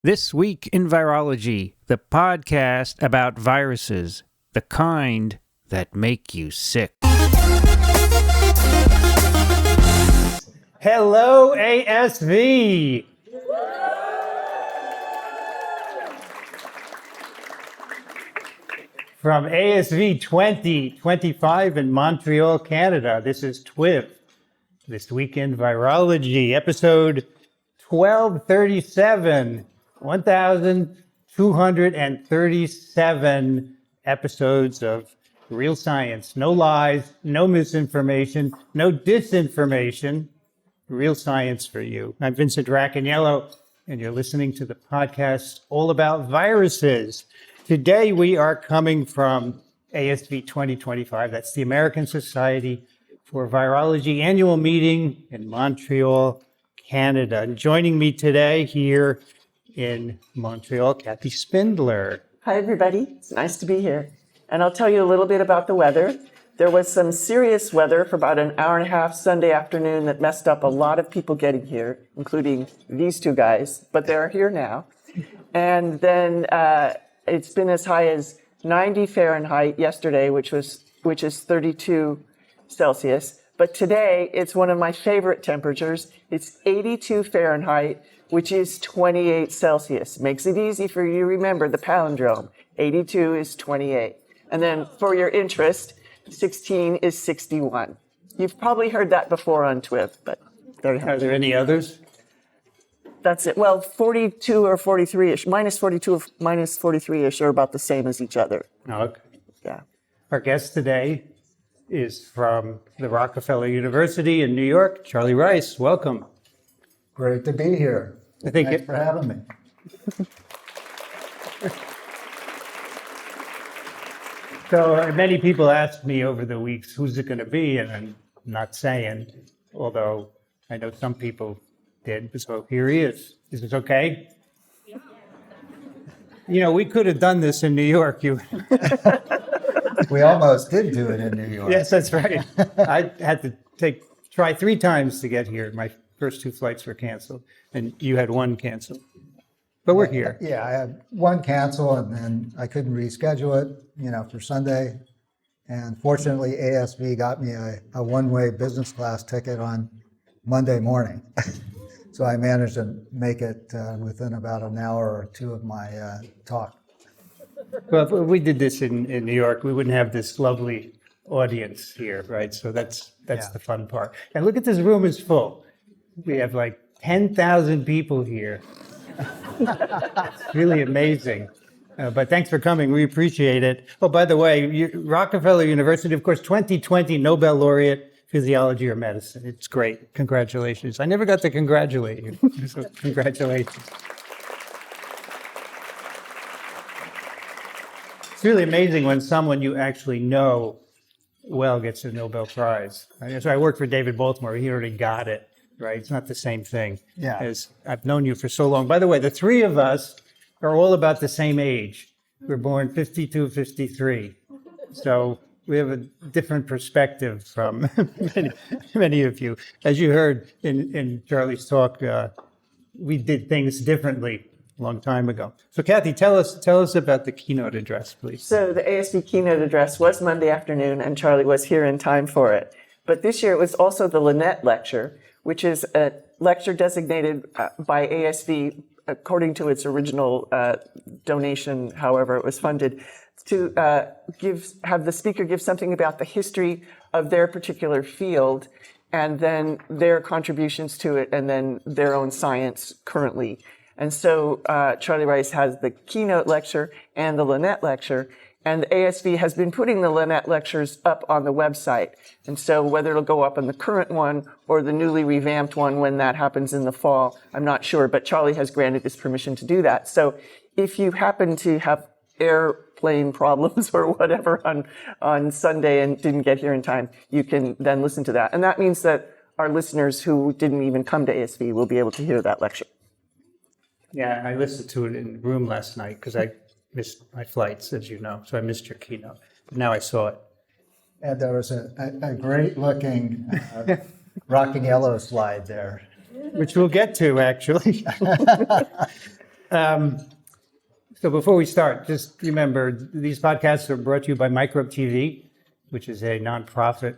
This Week in Virology, the podcast about viruses, the kind that make you sick. Hello, ASV! From ASV 2025 in Montreal, Canada, this is TWiV, This Week in Virology, episode 1237, 1,237 episodes of real science. No lies, no misinformation, no disinformation. Real science for you. I'm Vincent Racaniello, and you're listening to the podcast all about viruses. Today we are coming from ASV 2025. That's the American Society for Virology annual meeting in Montreal, Canada. And joining me today here in Montreal, Kathy Spindler. Hi, everybody. It's nice to be here. And I'll tell you a little bit about the weather. There was some serious weather for about an hour and a half Sunday afternoon that messed up a lot of people getting here, including these two guys, but they're here now. And then it's been as high as 90 Fahrenheit yesterday, which is 32 Celsius. But today, it's one of my favorite temperatures. It's 82 Fahrenheit, which is 28 Celsius. Makes it easy for you to remember the palindrome. 82 is 28. And then for your interest, 16 is 61. You've probably heard that before on TWiV, but there you have it. Are there any others? That's it. Well, 42 or 43-ish, minus 42 or minus 43-ish are about the same as each other. Oh, okay. Yeah. Our guest today is from the Rockefeller University in New York, Charlie Rice. Welcome. Great to be here. Thanks for having me. So many people ask me over the weeks, who's it going to be? And I'm not saying, although I know some people did. So here he is. Is this okay? Yeah. You know, we could have done this in New York. We almost did do it in New York. Yes, that's right. I had to try 3 times to get here. My first 2 flights were canceled, and you had 1 canceled. But we're here. Yeah, I had 1 cancel, and then I couldn't reschedule it, for Sunday. And fortunately, ASV got me a one-way business class ticket on Monday morning. So I managed to make it within about an hour or 2 of my talk. Well, if we did this in New York, we wouldn't have this lovely audience here, right? So that's the fun part. And look at this room is full. We have like 10,000 people here. It's really amazing. But thanks for coming. We appreciate it. Oh, by the way, Rockefeller University, of course, 2020 Nobel Laureate, Physiology or Medicine. It's great. Congratulations. I never got to congratulate you. So congratulations. It's really amazing when someone you actually know well gets a Nobel Prize. So I worked for David Baltimore. He already got it, right? It's not the same thing. Yeah. As I've known you for so long. By the way, the 3 of us are all about the same age. We're born 52, 53. So we have a different perspective from many of you. As you heard in Charlie's talk, we did things differently a long time ago. So Kathy, tell us about the keynote address, please. So the ASV keynote address was Monday afternoon, and Charlie was here in time for it. But this year it was also the Lynette Lecture, which is a lecture designated by ASV according to its original donation, however it was funded, to have the speaker give something about the history of their particular field, and then their contributions to it, and then their own science currently. And so Charlie Rice has the keynote lecture and the Lynette lecture, and the ASV has been putting the Lynette lectures up on the website. And so whether it'll go up on the current one or the newly revamped one when that happens in the fall, I'm not sure, but Charlie has granted his permission to do that. So if you happen to have airplane problems or whatever on Sunday and didn't get here in time, you can then listen to that. And that means that our listeners who didn't even come to ASV will be able to hear that lecture. Yeah, I listened to it in the room last night because I missed my flights, as you know, so I missed your keynote. But now I saw it. And there was a great-looking Rockefeller slide there. Which we'll get to, actually. So before we start, just remember these podcasts are brought to you by Microbe TV, which is a nonprofit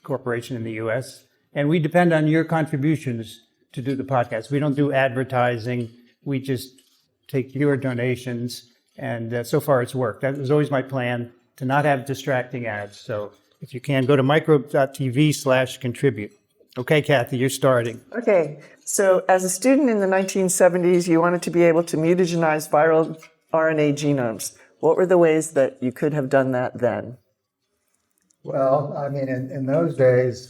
corporation in the U.S. And we depend on your contributions to do the podcast. We don't do advertising. We just take your donations. And so far it's worked. That was always my plan, to not have distracting ads. So if you can, go to microbe.tv/contribute. Okay, Kathy, you're starting. Okay, so as a student in the 1970s, you wanted to be able to mutagenize viral RNA genomes. What were the ways that you could have done that then? Well, I mean, in those days,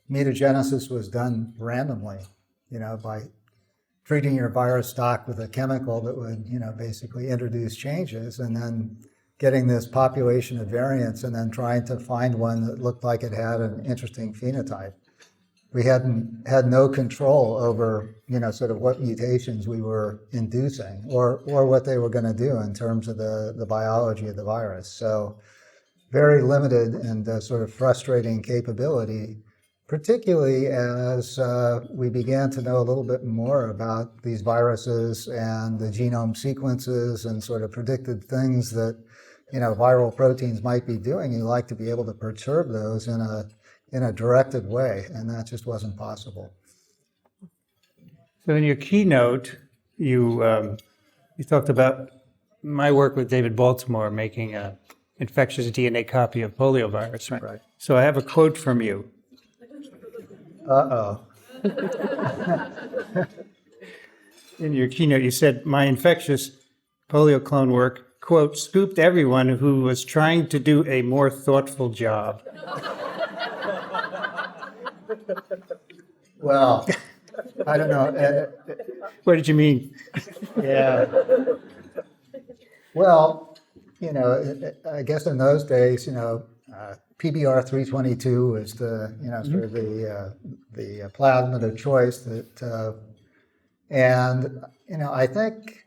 mutagenesis was done randomly, by treating your virus stock with a chemical that would, basically introduce changes, and then getting this population of variants and then trying to find one that looked like it had an interesting phenotype. We had no control over, sort of what mutations we were inducing or what they were going to do in terms of the biology of the virus. So very limited and sort of frustrating capability, particularly as we began to know a little bit more about these viruses and the genome sequences and sort of predicted things that, viral proteins might be doing. You like to be able to perturb those in a directed way, and that just wasn't possible. So in your keynote, you talked about my work with David Baltimore making an infectious DNA copy of polio virus, right? Right. So I have a quote from you. Uh-oh. In your keynote, you said, my infectious polio clone work, quote, scooped everyone who was trying to do a more thoughtful job. Well, I don't know. What did you mean? Yeah. Well, I guess in those days, PBR 322 was the, sort of the plasmid of choice that, and, I think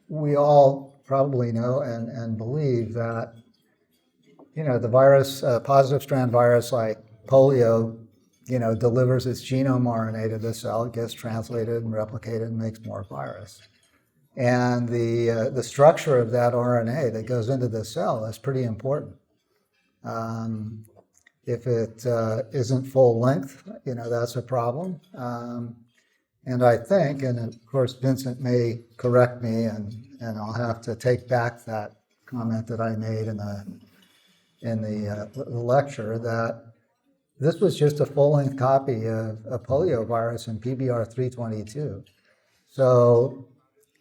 we all probably know and believe that, the virus, positive strand virus like polio, delivers its genome RNA to the cell, it gets translated and replicated and makes more virus. And the structure of that RNA that goes into the cell is pretty important. If it isn't full length, that's a problem. And I think, and of course Vincent may correct me, and I'll have to take back that comment that I made in the lecture, that this was just a full-length copy of a polio virus in PBR 322. So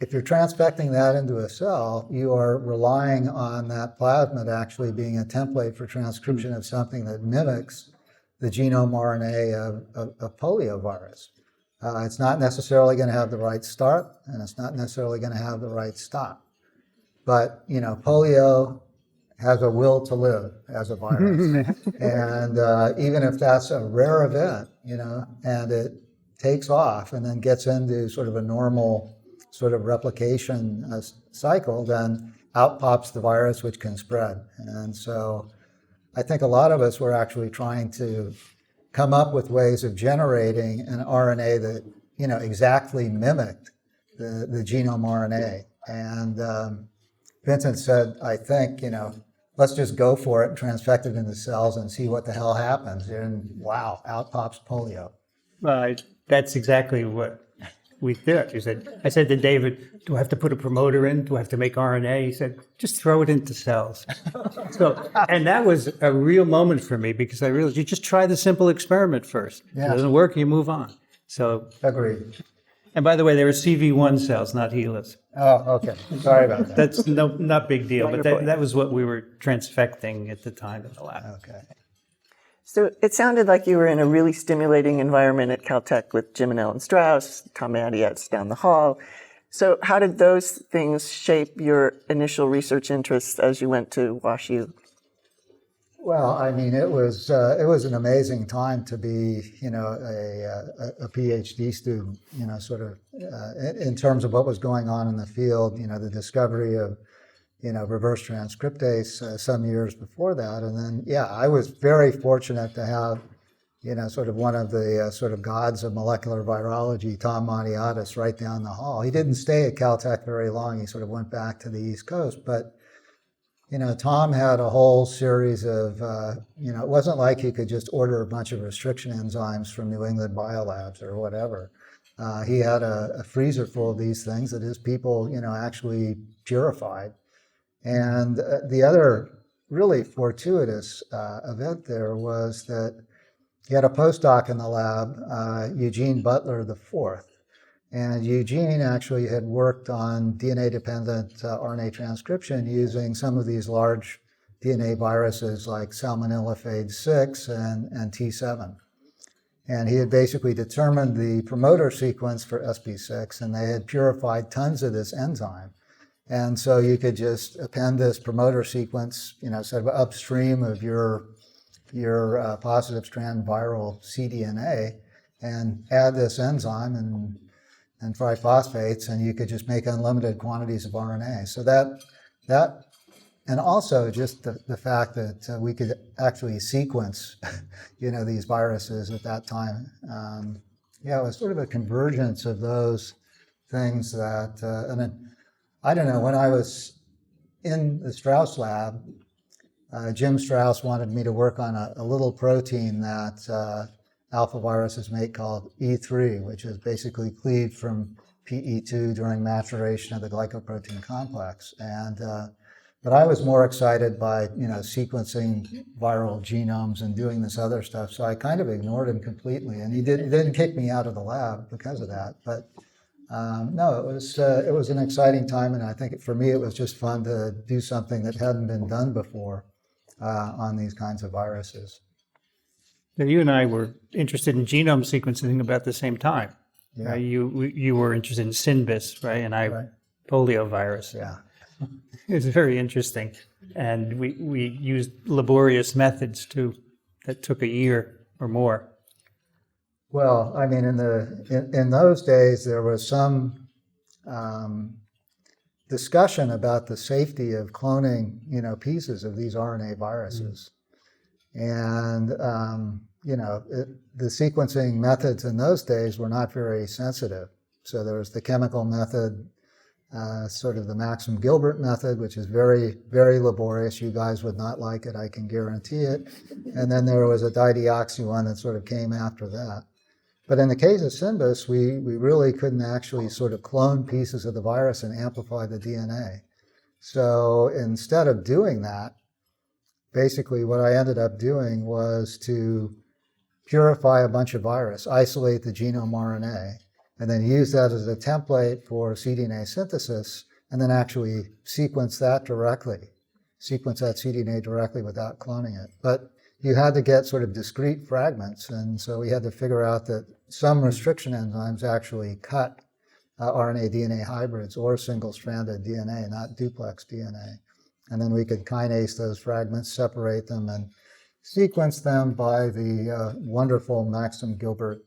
if you're transfecting that into a cell, you are relying on that plasmid actually being a template for transcription of something that mimics the genome RNA of polio virus. It's not necessarily going to have the right start, and it's not necessarily going to have the right stop. But, polio has a will to live as a virus. And even if that's a rare event, and it takes off and then gets into sort of a normal sort of replication cycle, then out pops the virus, which can spread. And so I think a lot of us were actually trying to come up with ways of generating an RNA that, exactly mimicked the genome RNA. And Vincent said, I think, let's just go for it and transfect it into cells and see what the hell happens. And wow, out pops polio. That's exactly what we did. I said to David, do I have to put a promoter in? Do I have to make RNA? He said, just throw it into cells. And that was a real moment for me, because I realized you just try the simple experiment first. Yeah. If it doesn't work, you move on. So, Agreed. and by the way, they were CV1 cells, not HeLis. Oh, okay. Sorry about that. That's not big deal, Not but your point. that was what we were transfecting at the time in the lab. Okay. So it sounded like you were in a really stimulating environment at Caltech with Jim and Ellen Strauss, Tom Adietz down the hall. So how did those things shape your initial research interests as you went to WashU? Well, I mean, it was an amazing time to be, a PhD student, sort of in terms of what was going on in the field, the discovery of, reverse transcriptase some years before that. And then, I was very fortunate to have sort of one of the sort of gods of molecular virology, Tom Montiatis, right down the hall. He didn't stay at Caltech very long. He sort of went back to the East Coast. But, Tom had a whole series of, it wasn't like he could just order a bunch of restriction enzymes from New England Biolabs or whatever. He had a freezer full of these things that his people, actually purified. And the other really fortuitous event there was that he had a postdoc in the lab, Eugene Butler IV. And Eugene actually had worked on DNA-dependent RNA transcription using some of these large DNA viruses like Salmonella phage 6 and T7. And he had basically determined the promoter sequence for SP6, and they had purified tons of this enzyme. And so you could just append this promoter sequence, sort of upstream of your positive strand viral cDNA, and add this enzyme and triphosphates, and you could just make unlimited quantities of RNA. So that and also just the fact that we could actually sequence, these viruses at that time. It was sort of a convergence of those things that, and then, I don't know, when I was in the Strauss lab, Jim Strauss wanted me to work on a little protein that alpha viruses make called E3, which is basically cleaved from PE2 during maturation of the glycoprotein complex. But I was more excited by, sequencing viral genomes and doing this other stuff. So I kind of ignored him completely, and he didn't kick me out of the lab because of that. But no, it was an exciting time, and I think for me it was just fun to do something that hadn't been done before on these kinds of viruses. So you and I were interested in genome sequencing about the same time. Yeah. Right? You were interested in SynBis, right? And I Right. polio virus. Yeah. It's very interesting, and we used laborious methods that took a year or more. Well, I mean, in those days, there was some discussion about the safety of cloning, pieces of these RNA viruses. And, the sequencing methods in those days were not very sensitive. So there was the chemical method, sort of the Maxim Gilbert method, which is very, very laborious. You guys would not like it, I can guarantee it. And then there was a dideoxy one that sort of came after that. But in the case of SynBis, we really couldn't actually sort of clone pieces of the virus and amplify the DNA. So instead of doing that, basically what I ended up doing was to purify a bunch of virus, isolate the genome RNA, and then use that as a template for cDNA synthesis, and then actually sequence that cDNA directly without cloning it. But you had to get sort of discrete fragments, and so we had to figure out that some restriction enzymes actually cut RNA-DNA hybrids or single-stranded DNA, not duplex DNA. And then we could kinase those fragments, separate them, and sequence them by the wonderful Maxim Gilbert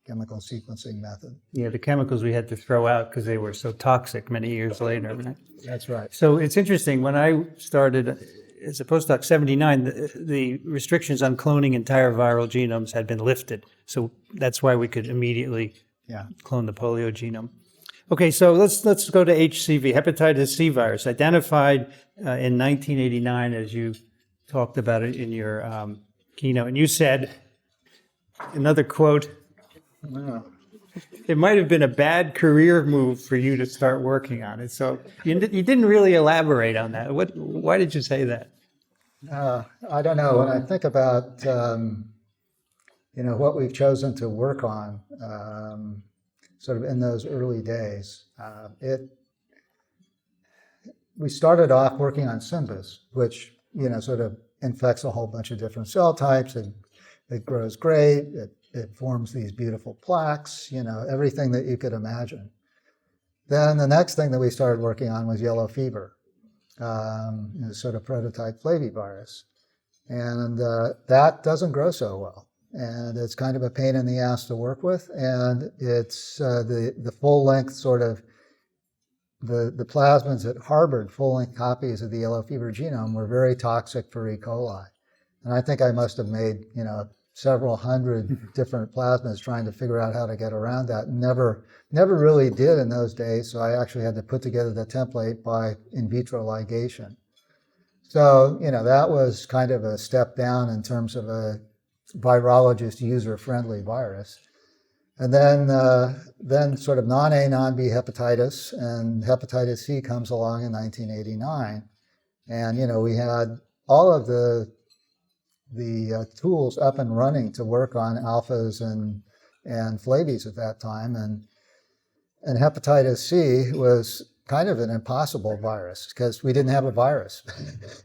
chemical sequencing method. Yeah, the chemicals we had to throw out because they were so toxic many years later. Right? That's right. So it's interesting. When I started as a postdoc, 79, the restrictions on cloning entire viral genomes had been lifted. So that's why we could immediately clone the polio genome. Okay, so let's go to HCV, hepatitis C virus, identified in 1989, as you talked about it in your keynote. And you said, another quote, it might have been a bad career move for you to start working on it. So you didn't really elaborate on that. Why did you say that? I don't know. When I think about what we've chosen to work on, sort of in those early days, we started off working on SynBis, which sort of infects a whole bunch of different cell types. It grows great. It forms these beautiful plaques. Everything that you could imagine. Then the next thing that we started working on was yellow fever. Sort of prototype flavivirus. And that doesn't grow so well. And it's kind of a pain in the ass to work with. And it's the full-length sort of, the plasmids that harbored full-length copies of the yellow fever genome were very toxic for E. coli. And I think I must have made, several hundred different plasmids trying to figure out how to get around that. Never really did in those days, so I actually had to put together the template by in vitro ligation. So, that was kind of a step down in terms of a virologist user-friendly virus. And then sort of non-A, non-B hepatitis, and hepatitis C comes along in 1989. And, we had all of the tools up and running to work on alphas and flavies at that time. And hepatitis C was kind of an impossible virus because we didn't have a virus.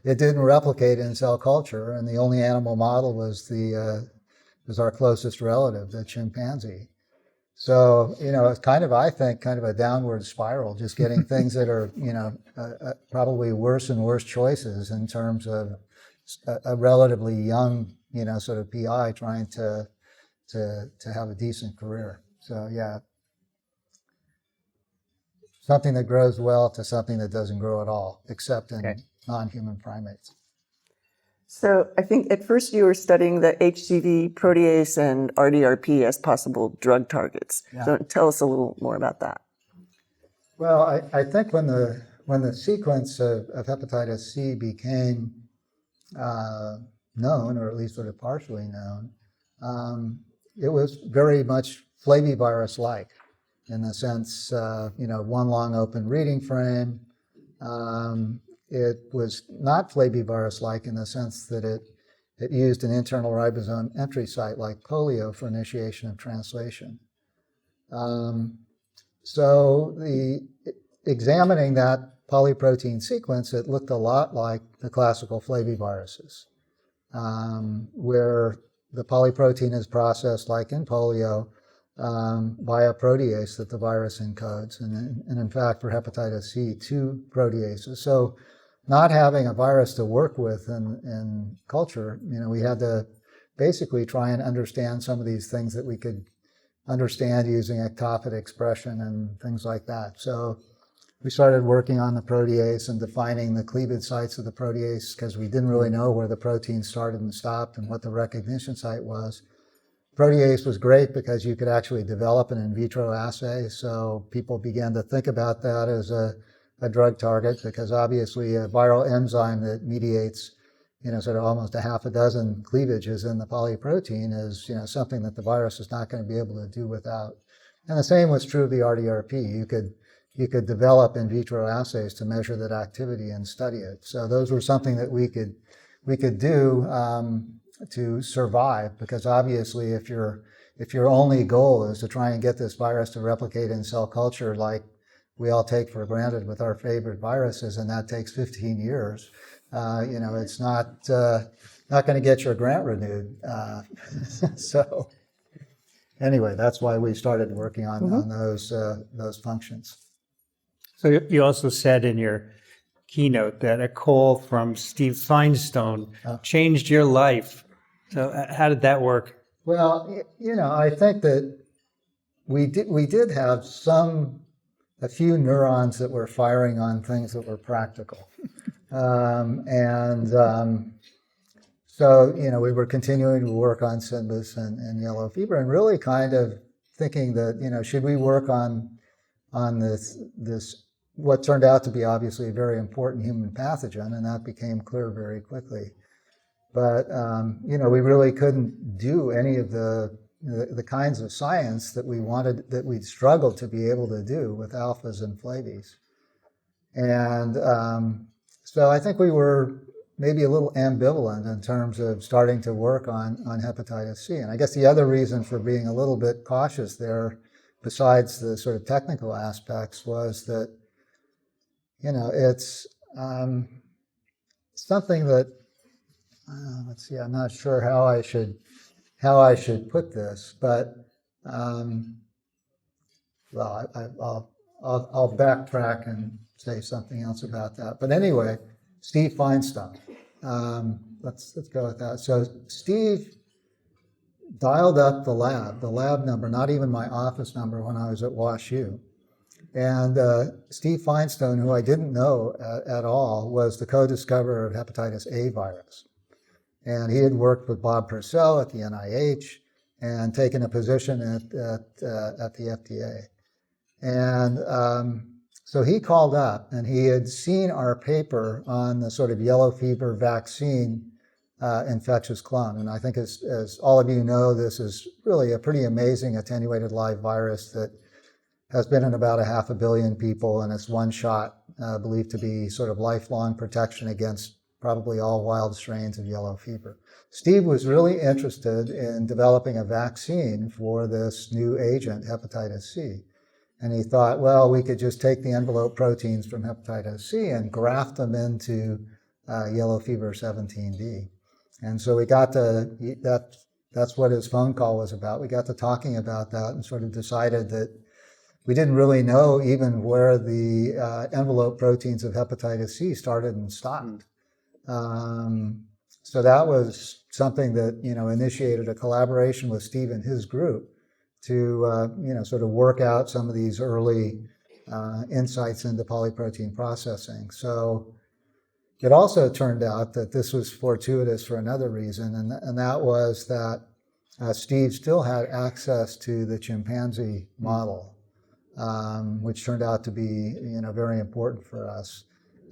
It didn't replicate in cell culture, and the only animal model was our closest relative, the chimpanzee. So, it's kind of, I think, kind of a downward spiral, just getting things that are, probably worse and worse choices in terms of a relatively young, sort of PI trying to have a decent career. So, yeah. Something that grows well to something that doesn't grow at all, except in non-human primates. So I think at first you were studying the HCV protease and RDRP as possible drug targets. Yeah. So tell us a little more about that. Well, I think when the sequence of hepatitis C became known, or at least sort of partially known, it was very much flavivirus-like, in the sense, one long open reading frame. It was not flavivirus-like in the sense that it used an internal ribosome entry site like polio for initiation of translation. So examining that polyprotein sequence, it looked a lot like the classical flaviviruses, where the polyprotein is processed like in polio, by a protease that the virus encodes, and in fact for hepatitis C, 2 proteases. So not having a virus to work with in culture, we had to basically try and understand some of these things that we could understand using ectopid expression and things like that. So we started working on the protease and defining the cleavage sites of the protease, because we didn't really know where the protein started and stopped and what the recognition site was. Protease was great because you could actually develop an in vitro assay, so people began to think about that as a drug target, because obviously a viral enzyme that mediates, sort of almost a half a dozen cleavages in the polyprotein is, something that the virus is not going to be able to do without. And the same was true of the RDRP. You could develop in vitro assays to measure that activity and study it. So those were something that we could do to survive, because obviously if your only goal is to try and get this virus to replicate in cell culture like we all take for granted with our favorite viruses, and that takes 15 years, it's not going to get your grant renewed. So anyway, that's why we started working on those functions. So you also said in your keynote that a call from Steve Feinstein changed your life. So how did that work? Well, I think that we did have a few neurons that were firing on things that were practical. So, we were continuing to work on SINBS and yellow fever, and really kind of thinking that, should we work on this, what turned out to be obviously a very important human pathogen, and that became clear very quickly. But, we really couldn't do any of the kinds of science that we'd struggled to be able to do with alphas and flavies. And so I think we were maybe a little ambivalent in terms of starting to work on hepatitis C. And I guess the other reason for being a little bit cautious there, besides the sort of technical aspects, was that, it's something that, let's see, I'm not sure how I should put this, but well, I'll backtrack and say something else about that. But anyway, Steve Feinstein. Let's go with that. So Steve dialed up the lab number, not even my office number when I was at WashU. And Steve Feinstein, who I didn't know at all, was the co-discoverer of hepatitis A virus. And he had worked with Bob Purcell at the NIH and taken a position at the FDA. And so he called up, and he had seen our paper on the sort of yellow fever vaccine infectious clone. And I think as all of you know, this is really a pretty amazing attenuated live virus that has been in about 500 million people, and it's one shot, believed to be sort of lifelong protection against probably all wild strains of yellow fever. Steve was really interested in developing a vaccine for this new agent, hepatitis C. And he thought, well, we could just take the envelope proteins from hepatitis C and graft them into yellow fever 17B. And so we got to, that's what his phone call was about. We got to talking about that and sort of decided that we didn't really know even where the envelope proteins of hepatitis C started and stopped. So that was something that, initiated a collaboration with Steve and his group to, sort of work out some of these early insights into polyprotein processing. So it also turned out that this was fortuitous for another reason, and that was that Steve still had access to the chimpanzee model, which turned out to be, very important for us.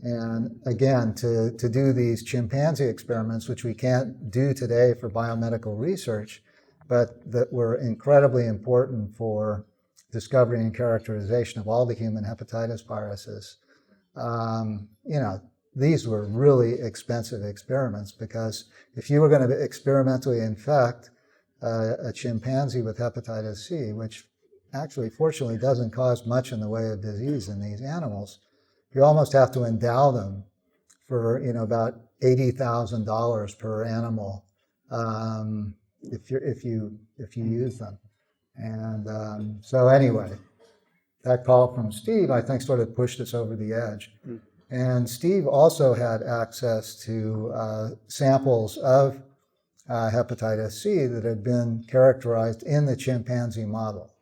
And again, to do these chimpanzee experiments, which we can't do today for biomedical research, but that were incredibly important for discovery and characterization of all the human hepatitis viruses. These were really expensive experiments, because if you were going to experimentally infect a chimpanzee with hepatitis C, which actually fortunately doesn't cause much in the way of disease in these animals, you almost have to endow them for about $80,000 per animal if you use them. And so anyway, that call from Steve, I think, sort of pushed us over the edge. And Steve also had access to samples of hepatitis C that had been characterized in the chimpanzee model.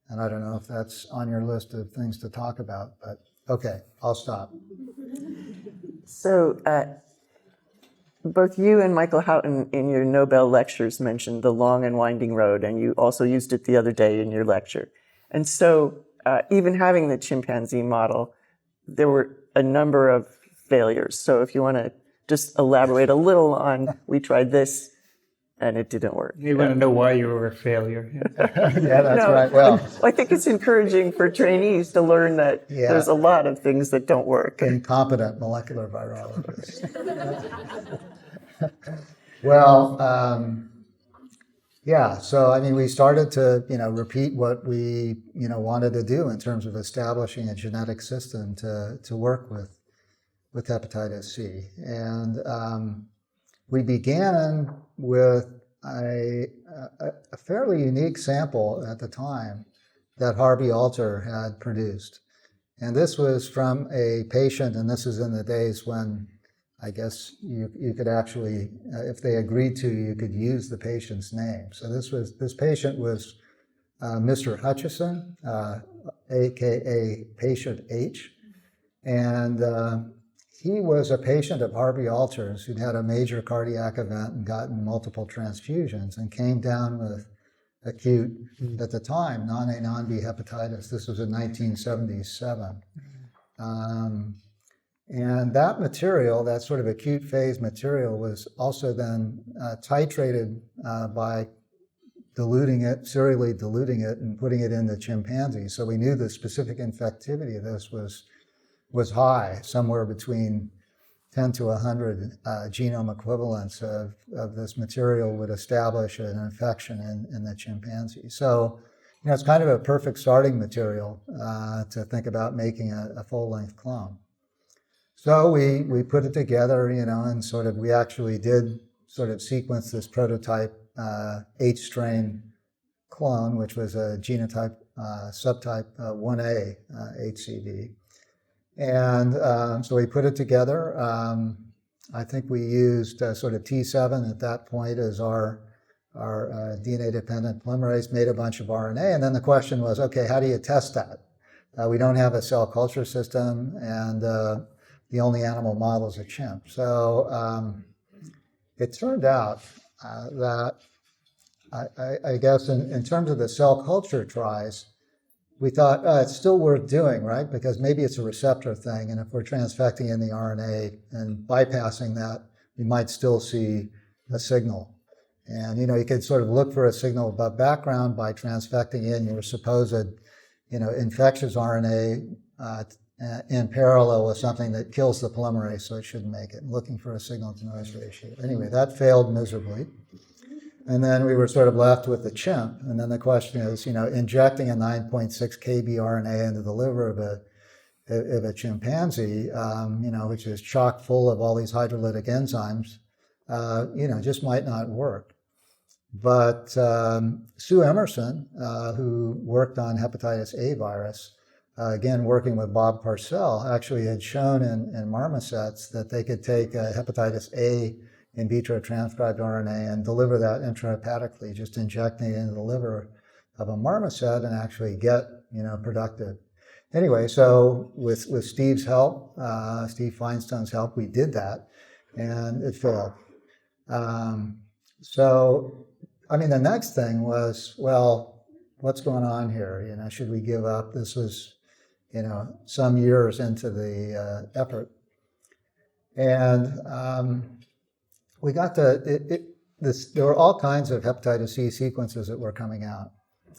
And I don't know if that's on your list of things to talk about, but okay, I'll stop. So both you and Michael Houghton in your Nobel lectures mentioned the long and winding road, and you also used it the other day in your lecture. And so even having the chimpanzee model, there were a number of failures. So if you want to just elaborate a little on, we tried this and it didn't work. You want to know why you were a failure. Yeah, that's right. Well, I think it's encouraging for trainees to learn that there's a lot of things that don't work. incompetent molecular virologists. Well, so I mean, we started to, repeat what we, wanted to do in terms of establishing a genetic system to work with hepatitis C. And we began with a fairly unique sample at the time that Harvey Alter had produced. And this was from a patient, and this is in the days when I guess you could actually, if they agreed to, you could use the patient's name. So this patient was Mr. Hutchison, aka patient H, and he was a patient of Harvey Alter's who'd had a major cardiac event and gotten multiple transfusions and came down with acute, at the time, non-A, non-B hepatitis. This was in 1977. And that material, that sort of acute phase material, was also then titrated by diluting it, serially diluting it, and putting it in the chimpanzee. So we knew the specific infectivity of this was high, somewhere between 10 to 100 genome equivalents of this material would establish an infection in the chimpanzee. So, it's kind of a perfect starting material to think about making a full-length clone. So we put it together, and we actually did sort of sequence this prototype H strain clone, which was a genotype subtype 1A HCV. And so we put it together. I think we used sort of T7 at that point as our DNA-dependent polymerase, made a bunch of RNA, and then the question was, okay, how do you test that? We don't have a cell culture system, and the only animal model is a chimp. So it turned out that I guess in terms of the cell culture tries, we thought it's still worth doing, right? Because maybe it's a receptor thing, and if we're transfecting in the RNA and bypassing that, we might still see a signal. And you could sort of look for a signal above background by transfecting in your supposed, infectious RNA in parallel with something that kills the polymerase, so it shouldn't make it. Looking for a signal-to-noise ratio. Anyway, that failed miserably. And then we were sort of left with the chimp. And then the question is, injecting a 9.6 kb RNA into the liver of a chimpanzee, which is chock full of all these hydrolytic enzymes, just might not work. But Sue Emerson, who worked on hepatitis A virus, again working with Bob Parcell, actually had shown in marmosets that they could take hepatitis A in vitro transcribed RNA and deliver that intrahepatically, just injecting it into the liver of a marmoset and actually get, productive. Anyway, so with Steve's help, Steve Feinstein's help, we did that, and it failed. So, the next thing was, well, what's going on here? Should we give up? This was, some years into the effort. And we got there were all kinds of hepatitis C sequences that were coming out.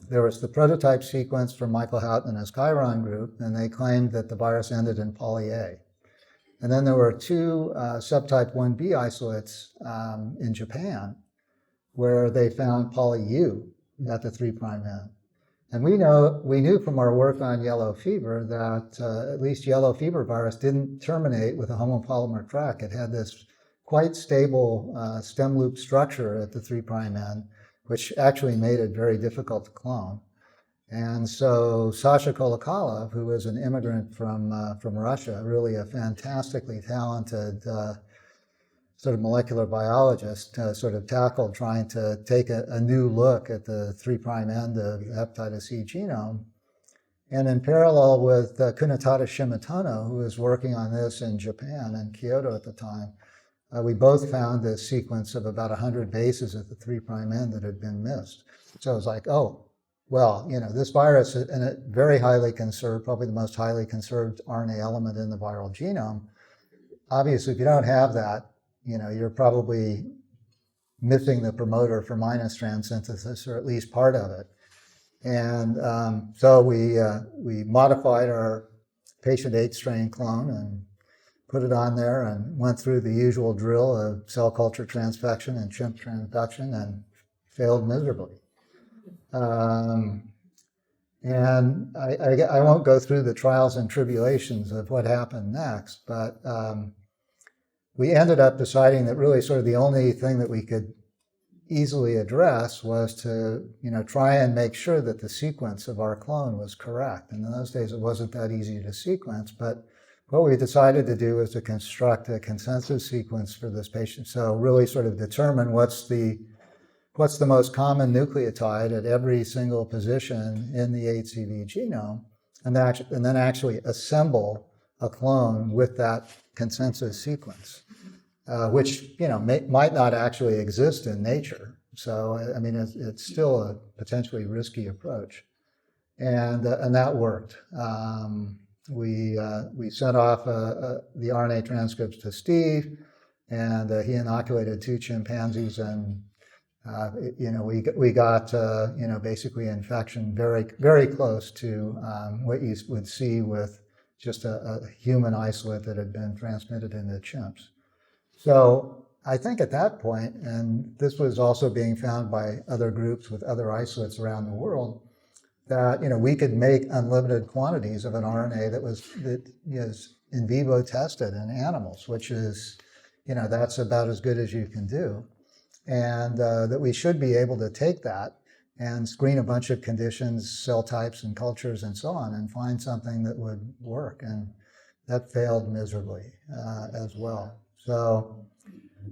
There was the prototype sequence from Michael Houghton and his Chiron group, and they claimed that the virus ended in poly A. And then there were two subtype 1b isolates in Japan where they found poly U at the 3' end. And we knew from our work on yellow fever that at least yellow fever virus didn't terminate with a homopolymer track. It had this quite stable stem loop structure at the 3' end, which actually made it very difficult to clone. And so Sasha Kolokalev, who was an immigrant from Russia, really a fantastically talented sort of molecular biologist, sort of tackled trying to take a new look at the 3' end of the hepatitis C genome. And in parallel with Kunitata Shimotono, who was working on this in Japan and Kyoto at the time, we both found this sequence of about 100 bases at the 3' end that had been missed. So it was like, oh, well, this virus, and a very highly conserved, probably the most highly conserved RNA element in the viral genome. Obviously, if you don't have that, you're probably missing the promoter for minus strand synthesis, or at least part of it. And so we modified our patient 8 strain clone and put it on there and went through the usual drill of cell culture transfection and chimp transduction and failed miserably. And I won't go through the trials and tribulations of what happened next, but we ended up deciding that really sort of the only thing that we could easily address was to, try and make sure that the sequence of our clone was correct. And in those days, it wasn't that easy to sequence, but what we decided to do was to construct a consensus sequence for this patient. So really sort of determine what's the most common nucleotide at every single position in the HCV genome, and then actually assemble a clone with that consensus sequence, which might not actually exist in nature. So it's still a potentially risky approach, and that worked. We sent off the RNA transcripts to Steve, and he inoculated 2 chimpanzees, and we got basically infection very, very close to what you would see with just a human isolate that had been transmitted into chimps. So I think at that point, and this was also being found by other groups with other isolates around the world, that we could make unlimited quantities of an RNA that is in vivo tested in animals, which is that's about as good as you can do, and that we should be able to take that and screen a bunch of conditions, cell types and cultures and so on, and find something that would work. And that failed miserably as well. So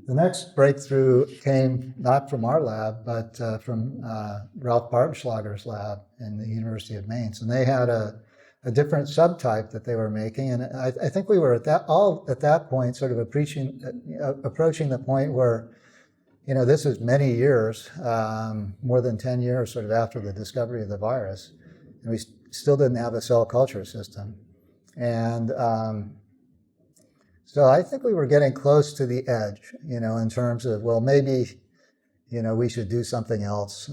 the next breakthrough came not from our lab, but from Ralph Bartenschlager's lab in the University of Mainz. And they had a different subtype that they were making. And I think we were at that point sort of approaching the point where this is many years, more than 10 years sort of after the discovery of the virus, and we still didn't have a cell culture system. And so I think we were getting close to the edge, in terms of, well, maybe, we should do something else.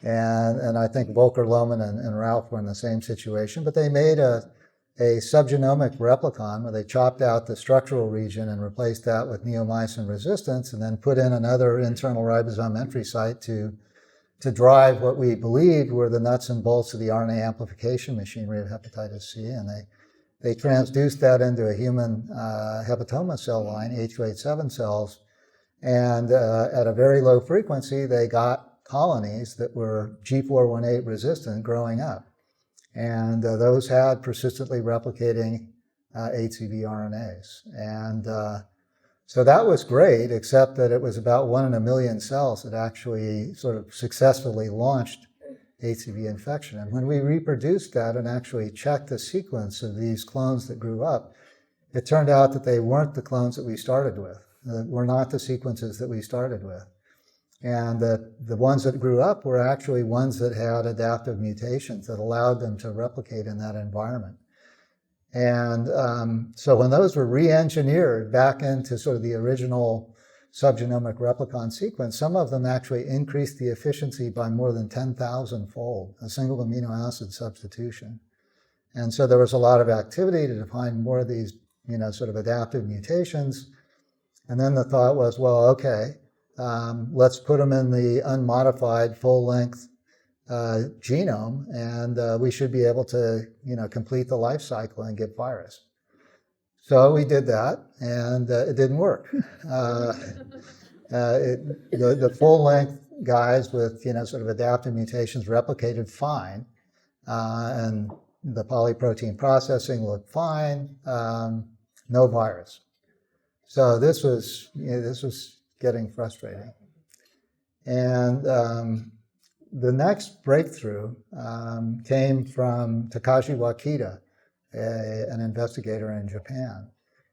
And I think Volker, Lohmann, and Ralph were in the same situation, but they made a subgenomic replicon where they chopped out the structural region and replaced that with neomycin resistance, and then put in another internal ribosome entry site to drive what we believed were the nuts and bolts of the RNA amplification machinery of hepatitis C. And they transduced that into a human hepatoma cell line, H287 cells, and at a very low frequency, they got colonies that were G418 resistant growing up. And those had persistently replicating HCV RNAs. And so that was great, except that it was about 1 in a million cells that actually sort of successfully launched HCV infection. And when we reproduced that and actually checked the sequence of these clones that grew up, it turned out that they weren't the clones that we started with, were not the sequences that we started with. And that the ones that grew up were actually ones that had adaptive mutations that allowed them to replicate in that environment. And so when those were re-engineered back into sort of the original subgenomic replicon sequence, some of them actually increased the efficiency by more than 10,000-fold, a single amino acid substitution. And so there was a lot of activity to find more of these, sort of adaptive mutations. And then the thought was, well, okay, let's put them in the unmodified full-length genome, and we should be able to, complete the life cycle and get virus. So we did that, and it didn't work. The full-length guys with, sort of adaptive mutations replicated fine, and the polyprotein processing looked fine, no virus. So this was getting frustrating. And the next breakthrough came from Takashi Wakita, an investigator in Japan.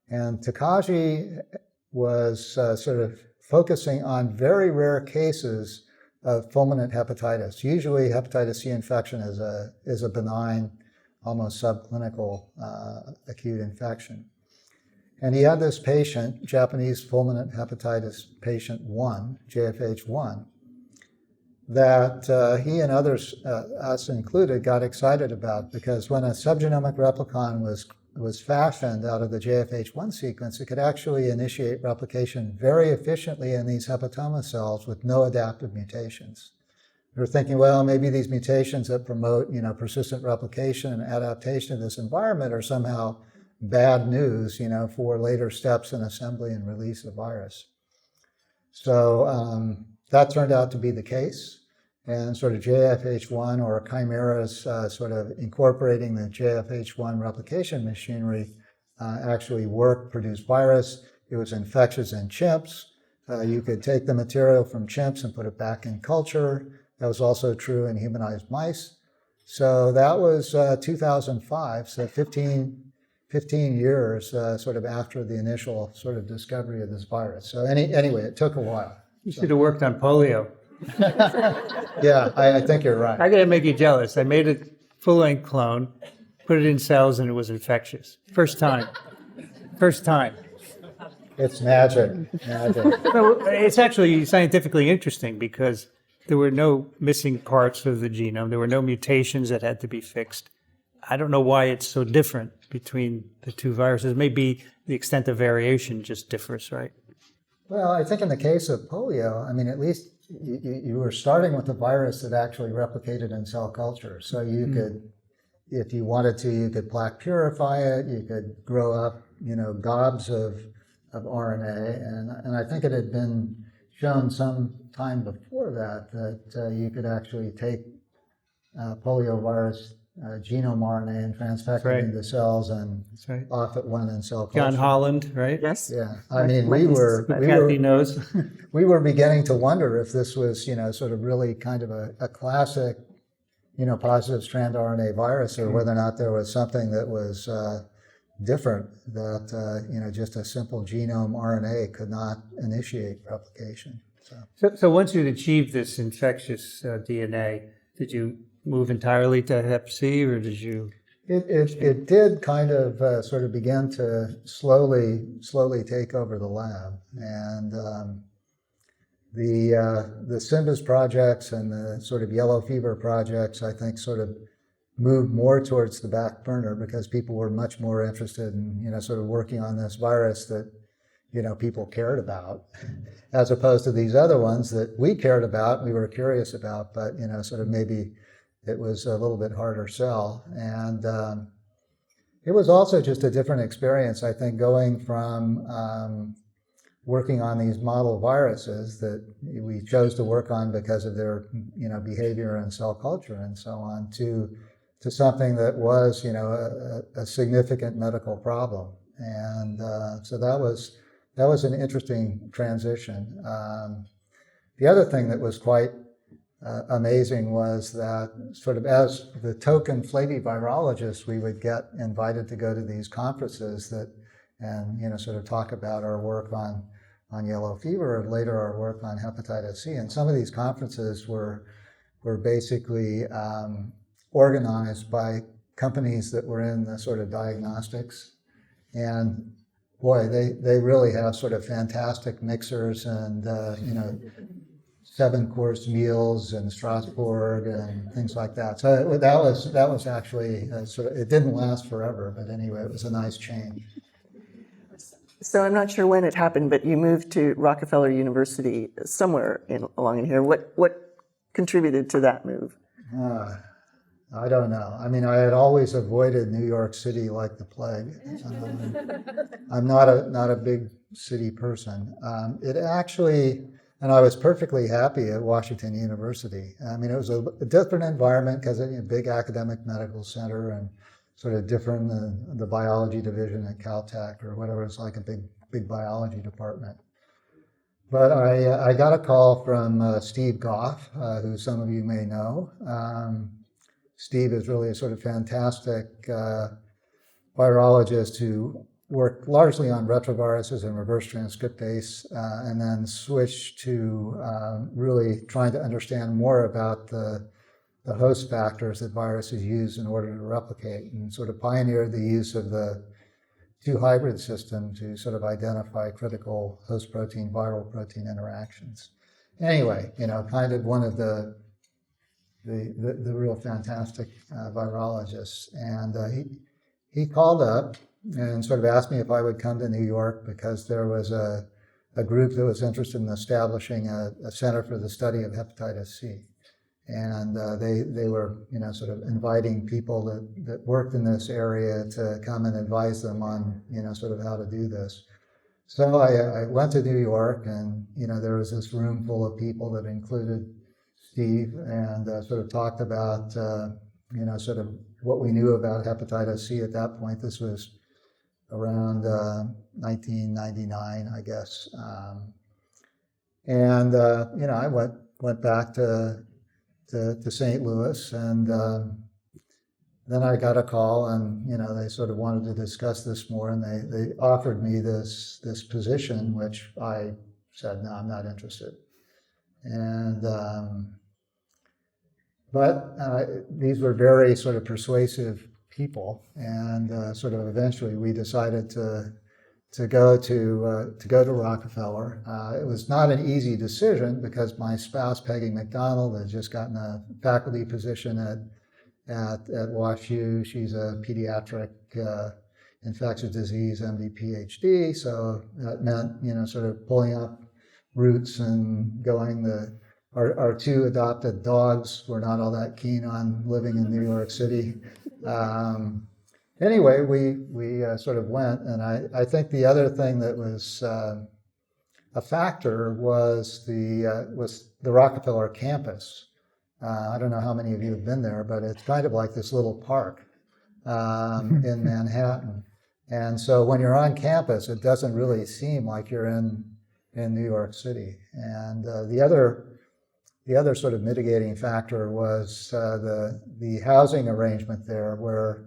And Takashi was sort of focusing on very rare cases of fulminant hepatitis. Usually hepatitis C infection is a benign, almost subclinical acute infection. And he had this patient, Japanese fulminant hepatitis patient 1, JFH1, that he and others, us included, got excited about, because when a subgenomic replicon was fashioned out of the JFH1 sequence, it could actually initiate replication very efficiently in these hepatoma cells with no adaptive mutations. We were thinking, well, maybe these mutations that promote, persistent replication and adaptation of this environment are somehow bad news, for later steps in assembly and release of virus. So that turned out to be the case. And sort of JFH1 or chimeras sort of incorporating the JFH1 replication machinery actually worked, produced virus. It was infectious in chimps. You could take the material from chimps and put it back in culture. That was also true in humanized mice. So that was 2005, so 15 years sort of after the initial sort of discovery of this virus. So anyway, it took a while. You should have worked on polio. Yeah, I think you're right. I got to make you jealous. I made a full-length clone, put it in cells, and it was infectious. First time. It's magic. So it's actually scientifically interesting because there were no missing parts of the genome. There were no mutations that had to be fixed. I don't know why it's so different between the two viruses. Maybe the extent of variation just differs, right? Well, I think in the case of polio, I mean, at least you were starting with a virus that actually replicated in cell culture. So you could, if you wanted to, you could plaque purify it. You could grow up, gobs of RNA. And I think it had been shown some time before that you could actually take poliovirus genome RNA and transfect it into cells, and off it went in cell culture. John Holland, right? Yes. Yeah, I mean, Kathy knows. we were beginning to wonder if this was, sort of really kind of a classic, positive strand RNA virus, or whether or not there was something that was different, that, just a simple genome RNA could not initiate replication. So once you'd achieved this infectious DNA, did you move entirely to Hep C, or did you? It did kind of sort of begin to slowly take over the lab, and the SIMBAS projects and the sort of yellow fever projects, I think, sort of moved more towards the back burner because people were much more interested in, sort of working on this virus that, people cared about, as opposed to these other ones that we cared about, we were curious about, but, sort of maybe it was a little bit harder sell. And it was also just a different experience, I think, going from working on these model viruses that we chose to work on because of their, behavior and cell culture and so on, to something that was, a significant medical problem. And so that was an interesting transition. The other thing that was quite amazing was that sort of as the token flavivirologist, we would get invited to go to these conferences and sort of talk about our work on yellow fever and later our work on hepatitis C. And some of these conferences were basically organized by companies that were in the sort of diagnostics. And boy, they really have sort of fantastic mixers and, 7-course meals in Strasbourg and things like that. So that was actually sort of, it didn't last forever, but anyway, it was a nice change. So I'm not sure when it happened, but you moved to Rockefeller University somewhere along in here. What contributed to that move? I don't know. I mean, I had always avoided New York City like the plague. I'm not a big city person. It actually, and I was perfectly happy at Washington University. I mean, it was a different environment because it's a big academic medical center and sort of different than the biology division at Caltech or whatever. It's like a big biology department. But I got a call from Steve Goff, who some of you may know. Steve is really a sort of fantastic virologist who worked largely on retroviruses and reverse transcriptase, and then switched to really trying to understand more about the host factors that viruses use in order to replicate, and sort of pioneered the use of the 2 hybrid system to sort of identify critical host protein, viral protein interactions. Anyway, kind of one of the real fantastic virologists. And he called up and sort of asked me if I would come to New York because there was a group that was interested in establishing a center for the study of hepatitis C. And they were, sort of inviting people that worked in this area to come and advise them on, sort of how to do this. So I went to New York, and, there was this room full of people that included Steve, and sort of talked about, sort of what we knew about hepatitis C at that point. This was around 1999, I guess. I went back to St. Louis, and then I got a call, and they sort of wanted to discuss this more, and they offered me this position, which I said, no, I'm not interested. And but these were very sort of persuasive people, and sort of eventually we decided to go to Rockefeller. It was not an easy decision because my spouse, Peggy McDonald, had just gotten a faculty position at WashU. She's a pediatric infectious disease MD PhD, so that meant sort of pulling up roots and going. Our 2 adopted dogs were not all that keen on living in New York City. Anyway, we sort of went, and I think the other thing that was a factor was the Rockefeller campus. I don't know how many of you have been there, but it's kind of like this little park in Manhattan. And so when you're on campus, it doesn't really seem like you're in New York City. And the other sort of mitigating factor was the housing arrangement there, where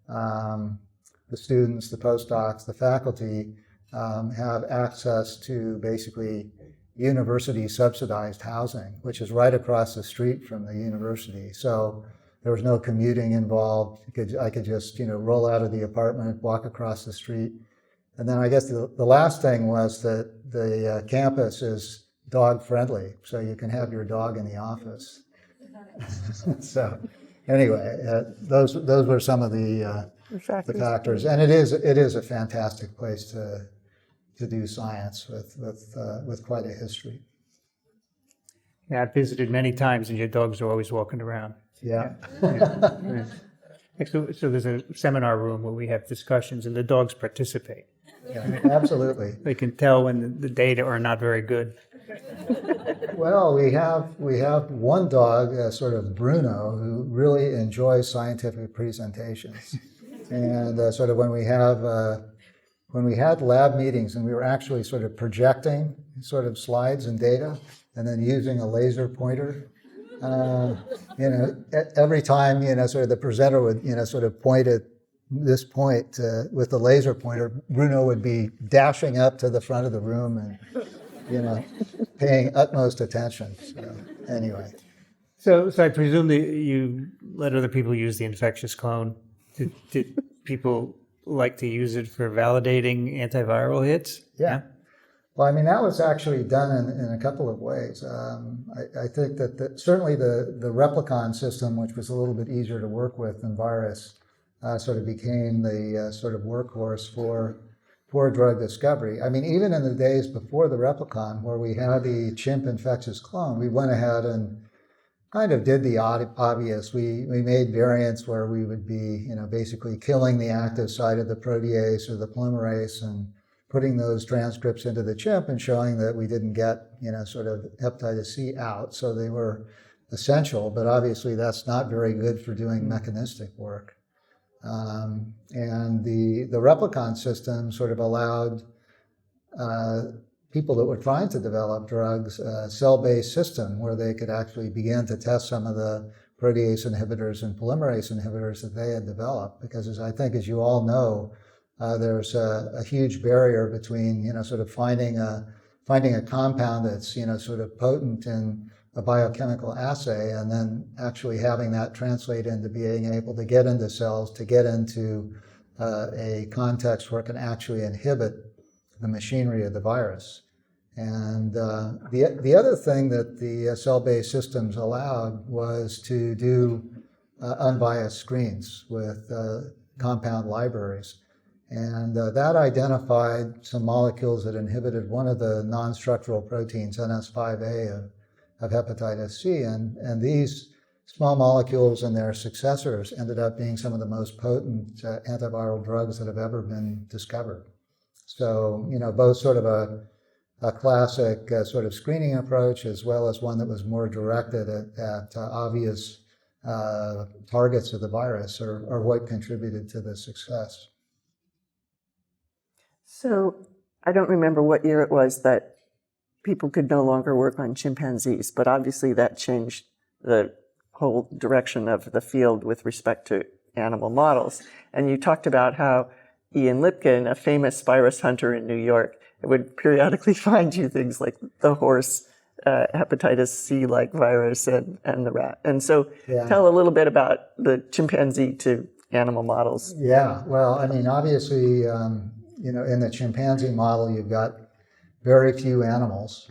the students, the postdocs, the faculty have access to basically university subsidized housing, which is right across the street from the university. So there was no commuting involved. I could just, roll out of the apartment, walk across the street. And then I guess the last thing was that the campus is dog friendly, so you can have your dog in the office. So anyway, those were some of the factors, and it is a fantastic place to do science with quite a history. Yeah, I've visited many times, and your dogs are always walking around. Yeah. Yeah. So there's a seminar room where we have discussions, and the dogs participate. Yeah, absolutely. They can tell when the data are not very good. Well, we have one dog, sort of Bruno, who really enjoys scientific presentations, and sort of when we had lab meetings and we were actually sort of projecting sort of slides and data, and then using a laser pointer. Every time, sort of the presenter would, sort of point at this point with the laser pointer, Bruno would be dashing up to the front of the room and, paying utmost attention. So, anyway. So I presume that you let other people use the infectious clone. Did people like to use it for validating antiviral hits? Yeah. Well, I mean, that was actually done in a couple of ways. I think that certainly the replicon system, which was a little bit easier to work with than virus, sort of became the sort of workhorse for drug discovery. I mean, even in the days before the replicon, where we had the chimp infectious clone, we went ahead and kind of did the obvious. We made variants where we would be, basically killing the active site of the protease or the polymerase and putting those transcripts into the chimp and showing that we didn't get, sort of hepatitis C out. So they were essential, but obviously that's not very good for doing mechanistic work. And the replicon system sort of allowed people that were trying to develop drugs a cell-based system where they could actually begin to test some of the protease inhibitors and polymerase inhibitors that they had developed. Because as you all know, there's a huge barrier between, sort of finding a compound that's, sort of potent in a biochemical assay, and then actually having that translate into being able to get into cells, to get into a context where it can actually inhibit the machinery of the virus. And the other thing that the cell-based systems allowed was to do unbiased screens with compound libraries. And that identified some molecules that inhibited one of the non-structural proteins, NS5A, of hepatitis C. And these small molecules and their successors ended up being some of the most potent antiviral drugs that have ever been discovered. So, both sort of a classic sort of screening approach, as well as one that was more directed at obvious targets of the virus are what contributed to the success. So I don't remember what year it was that people could no longer work on chimpanzees, but obviously that changed the whole direction of the field with respect to animal models. And you talked about how Ian Lipkin, a famous virus hunter in New York, would periodically find you things like the horse hepatitis C-like virus and the rat. And so Tell a little bit about the chimpanzee to animal models. Yeah, well, I mean, obviously, in the chimpanzee model, you've got very few animals,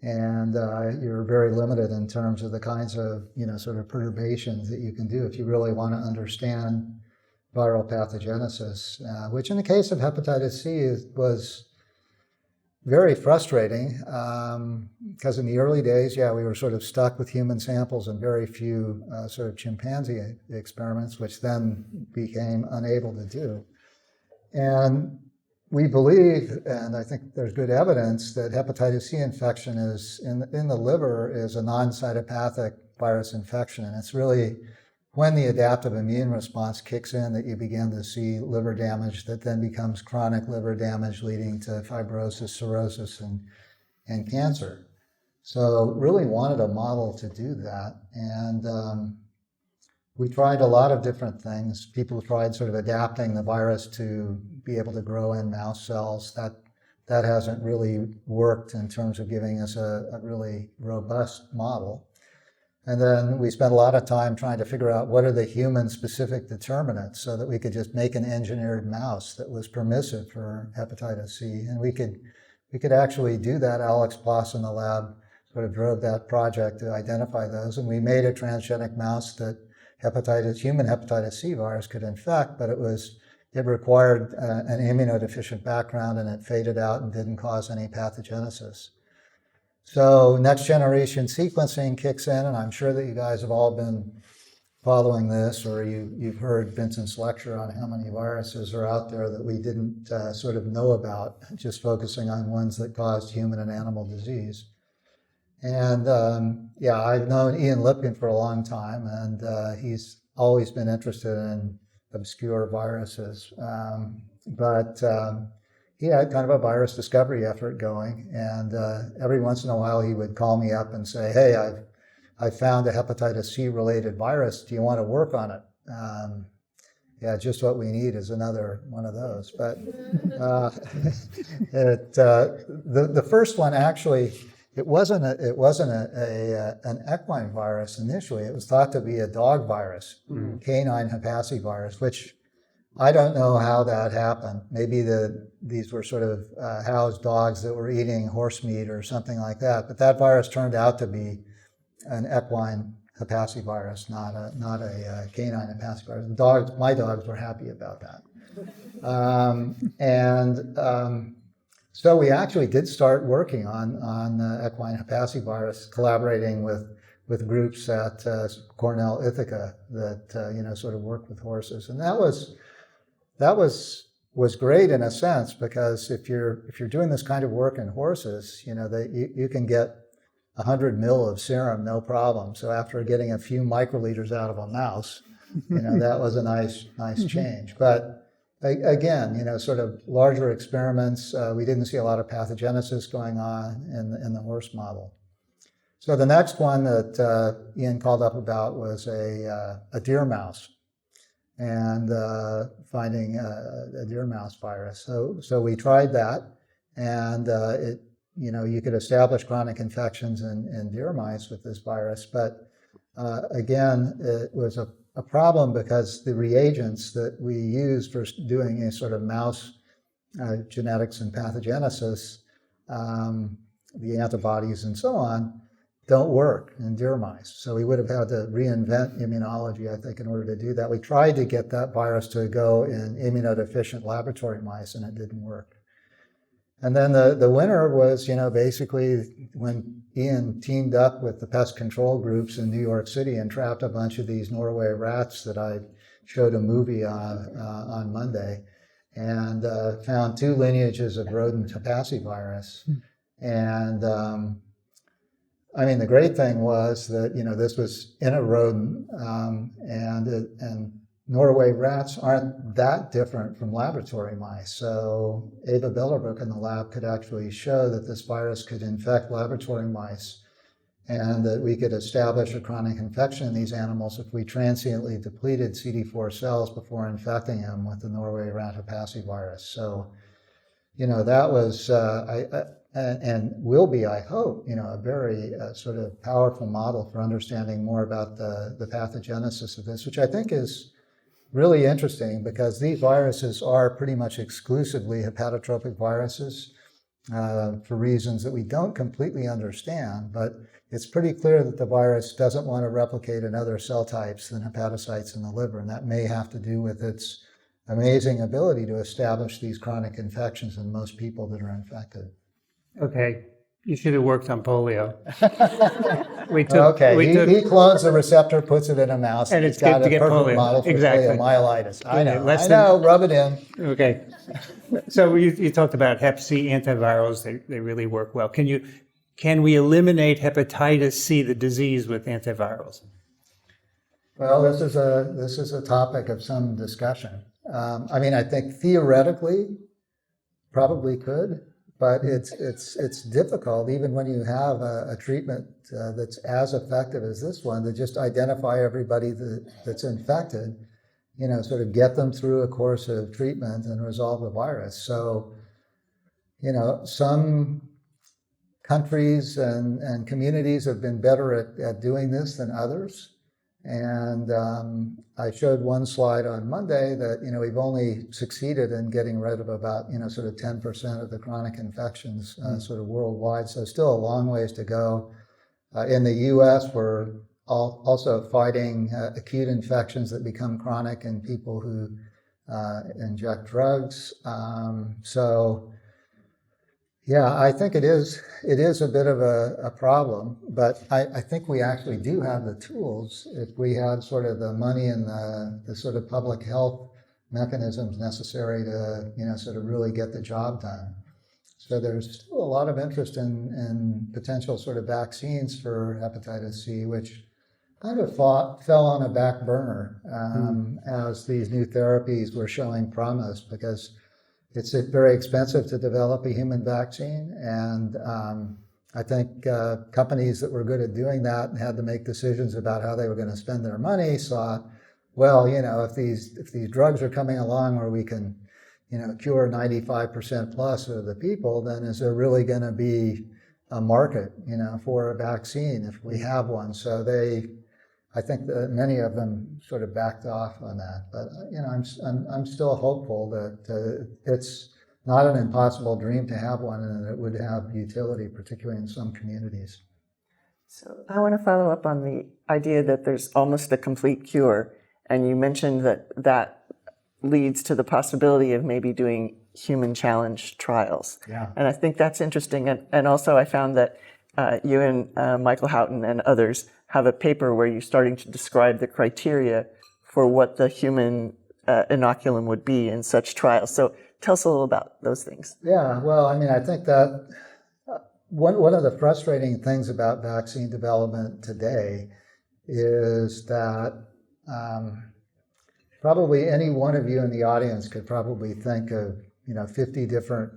and you're very limited in terms of the kinds of, sort of perturbations that you can do if you really want to understand viral pathogenesis, which in the case of hepatitis C was very frustrating because in the early days, we were sort of stuck with human samples and very few sort of chimpanzee experiments, which then became unable to do. And we believe, and I think there's good evidence, that hepatitis C infection is in the liver is a non-cytopathic virus infection. And it's really when the adaptive immune response kicks in that you begin to see liver damage that then becomes chronic liver damage leading to fibrosis, cirrhosis, and cancer. So really wanted a model to do that. And we tried a lot of different things. People tried sort of adapting the virus to be able to grow in mouse cells. That that hasn't really worked in terms of giving us a really robust model. And then we spent a lot of time trying to figure out what are the human-specific determinants so that we could just make an engineered mouse that was permissive for hepatitis C. And we could actually do that. Alex Ploss in the lab sort of drove that project to identify those. And we made a transgenic mouse that human hepatitis C virus could infect, but it required an immunodeficient background, and it faded out and didn't cause any pathogenesis. So next generation sequencing kicks in, and I'm sure that you guys have all been following this, or you've heard Vincent's lecture on how many viruses are out there that we didn't sort of know about, just focusing on ones that caused human and animal disease. And I've known Ian Lipkin for a long time, and he's always been interested in obscure viruses. But he had kind of a virus discovery effort going, and every once in a while he would call me up and say, hey, I found a hepatitis C related virus. Do you want to work on it? Just what we need is another one of those. But the first one actually, it wasn't an equine virus initially. It was thought to be a dog virus, canine hepativirus, which I don't know how that happened. Maybe these were sort of housed dogs that were eating horse meat or something like that. But that virus turned out to be an equine hepativirus, not a canine hepativirus. My dogs were happy about that. So we actually did start working on equine hepativirus, collaborating with groups at Cornell Ithaca that sort of work with horses, and that was great in a sense, because if you're doing this kind of work in horses, you can get 100 ml of serum, no problem. So after getting a few microliters out of a mouse, that was a nice change. But again, sort of larger experiments, we didn't see a lot of pathogenesis going on in the horse model. So the next one that Ian called up about was a deer mouse, and finding a deer mouse virus. So we tried that, and you could establish chronic infections in deer mice with this virus, but again, it was a problem because the reagents that we used for doing a sort of mouse genetics and pathogenesis, the antibodies and so on, don't work in deer mice. So we would have had to reinvent immunology, I think, in order to do that. We tried to get that virus to go in immunodeficient laboratory mice, and it didn't work. And then the winner was, basically when Ian teamed up with the pest control groups in New York City and trapped a bunch of these Norway rats that I showed a movie on Monday, and found 2 lineages of rodent hepativirus. And the great thing was that, this was in a rodent, and Norway rats aren't that different from laboratory mice. So Ava Bellerbrook in the lab could actually show that this virus could infect laboratory mice, and that we could establish a chronic infection in these animals if we transiently depleted CD4 cells before infecting them with the Norway rat hepativirus. So, that was, and will be, I hope, a very sort of powerful model for understanding more about the pathogenesis of this, which I think is really interesting, because these viruses are pretty much exclusively hepatotropic viruses for reasons that we don't completely understand, but it's pretty clear that the virus doesn't want to replicate in other cell types than hepatocytes in the liver, and that may have to do with its amazing ability to establish these chronic infections in most people that are infected. Okay, you should have worked on polio. He clones the receptor, puts it in a mouse, and it's got good to get perfect polio. model for Exactly. poliomyelitis. I know, rub it in. Okay, so you talked about Hep C antivirals. They really work well. Can we eliminate hepatitis C, the disease, with antivirals? Well, this is a topic of some discussion. I think theoretically, probably could. But it's difficult, even when you have a treatment that's as effective as this one, to just identify everybody that's infected, sort of get them through a course of treatment and resolve the virus. So, some countries and communities have been better at doing this than others. And I showed one slide on Monday that, we've only succeeded in getting rid of about, sort of 10% of the chronic infections sort of worldwide. So still a long ways to go. In the US, we're also fighting acute infections that become chronic in people who inject drugs. Yeah, I think it is a bit of a problem, but I think we actually do have the tools if we had sort of the money and the sort of public health mechanisms necessary to, sort of really get the job done. So there's still a lot of interest in potential sort of vaccines for hepatitis C, which kind of fell on a back burner as these new therapies were showing promise, because it's very expensive to develop a human vaccine, and I think companies that were good at doing that and had to make decisions about how they were going to spend their money saw, well, if these drugs are coming along where we can, cure 95% plus of the people, then is there really going to be a market, for a vaccine if we have one? So I think that many of them sort of backed off on that, but I'm still hopeful that it's not an impossible dream to have one, and it would have utility, particularly in some communities. So I want to follow up on the idea that there's almost a complete cure, and you mentioned that leads to the possibility of maybe doing human challenge trials. Yeah. And I think that's interesting, and also I found that you and Michael Houghton and others have a paper where you're starting to describe the criteria for what the human inoculum would be in such trials. So tell us a little about those things. Yeah, well, I think that one of the frustrating things about vaccine development today is that probably any one of you in the audience could probably think of 50 different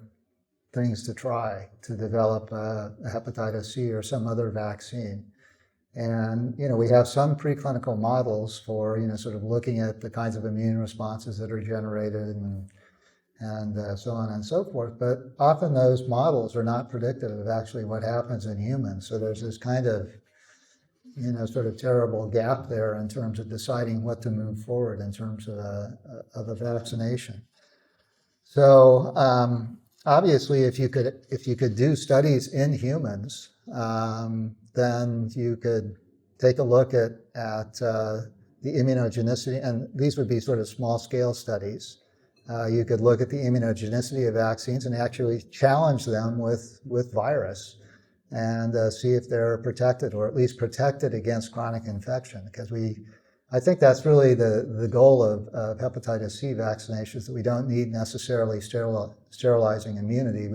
things to try to develop a hepatitis C or some other vaccine. And, we have some preclinical models for, sort of looking at the kinds of immune responses that are generated and so on and so forth. But often those models are not predictive of actually what happens in humans. So there's this kind of, sort of terrible gap there in terms of deciding what to move forward in terms of a vaccination. So obviously, if you could do studies in humans, then you could take a look at the immunogenicity, and these would be sort of small-scale studies. You could look at the immunogenicity of vaccines and actually challenge them with virus and see if they're protected, or at least protected against chronic infection. Because I think that's really the goal of hepatitis C vaccinations, that we don't need necessarily sterilizing immunity.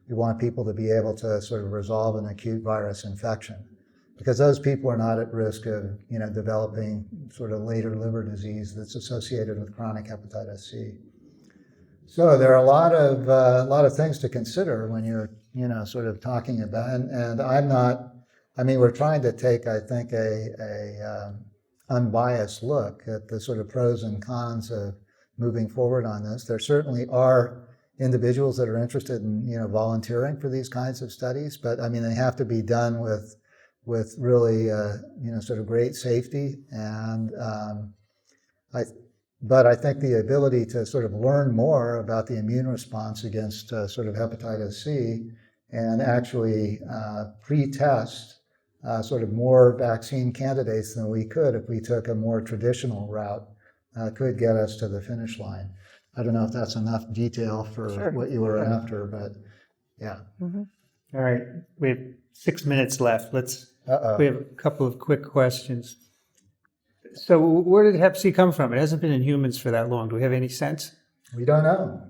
We want people to be able to sort of resolve an acute virus infection, because those people are not at risk of developing sort of later liver disease that's associated with chronic hepatitis C. So there are a lot of things to consider when you're sort of talking about, and we're trying to take, I think, a unbiased look at the sort of pros and cons of moving forward on this. There certainly are individuals that are interested in volunteering for these kinds of studies, but they have to be done with really sort of great safety, and but I think the ability to sort of learn more about the immune response against sort of hepatitis C and actually pre-test sort of more vaccine candidates than we could if we took a more traditional route could get us to the finish line. I don't know if that's enough detail for Sure. what you were after, but yeah. Mm-hmm. All right, we have 6 minutes left. We have a couple of quick questions. So where did Hep C come from? It hasn't been in humans for that long. Do we have any sense? We don't know.